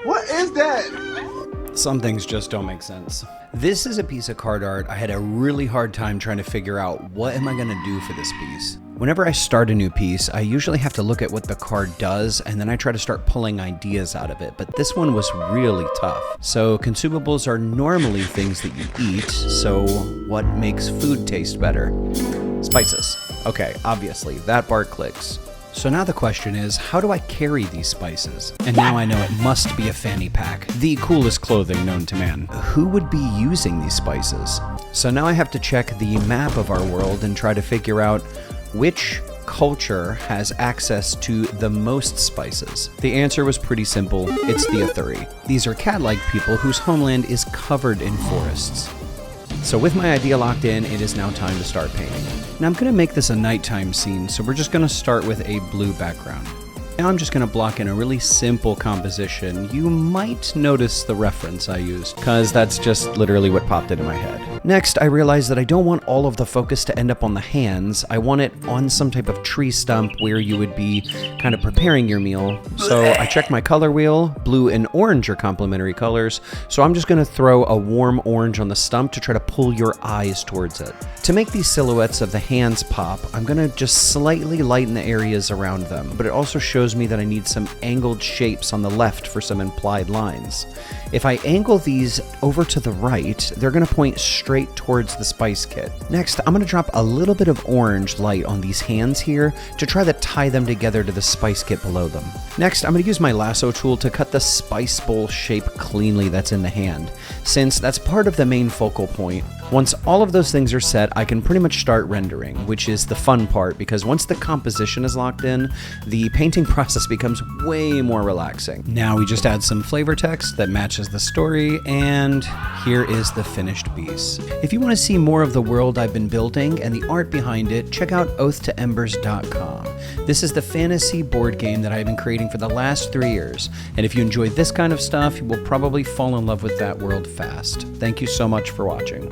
What is that? Some things just don't make sense. This is a piece of card art I had a really hard time trying to figure out what am I going to do for this piece. Whenever I start a new piece, I usually have to look at what the card does and then I try to start pulling ideas out of it, but this one was really tough. So consumables are normally things that you eat, so what makes food taste better? Spices. Okay, obviously, that part clicks. So now the question is, how do I carry these spices? And now I know it must be a fanny pack, the coolest clothing known to man. Who would be using these spices? So now I have to check the map of our world and try to figure out which culture has access to the most spices. The answer was pretty simple, it's the Athuri. These are cat-like people whose homeland is covered in forests. So with my idea locked in, it is now time to start painting. Now I'm going to make this a nighttime scene, so we're just going to start with a blue background. Now I'm just going to block in a really simple composition. You might notice the reference I used, because that's just literally what popped into my head. Next, I realized that I don't want all of the focus to end up on the hands. I want it on some type of tree stump where you would be kind of preparing your meal. So I checked my color wheel. Blue and orange are complementary colors, so I'm just going to throw a warm orange on the stump to try to pull your eyes towards it. To make these silhouettes of the hands pop, I'm going to just slightly lighten the areas around them, but it also shows me that I need some angled shapes on the left for some implied lines. If I angle these over to the right, they're going to point straight towards the spice kit. Next, I'm going to drop a little bit of orange light on these hands here to try to tie them together to the spice kit below them. Next, I'm going to use my lasso tool to cut the spice bowl shape cleanly that's in the hand, since that's part of the main focal point. Once all of those things are set, I can pretty much start rendering, which is the fun part, because once the composition is locked in, the painting process becomes way more relaxing. Now we just add some flavor text that matches the story, and here is the finished piece. If you want to see more of the world I've been building and the art behind it, check out oathtoembers.com. This is the fantasy board game that I've been creating for the last 3 years, and if you enjoy this kind of stuff, you will probably fall in love with that world fast. Thank you so much for watching.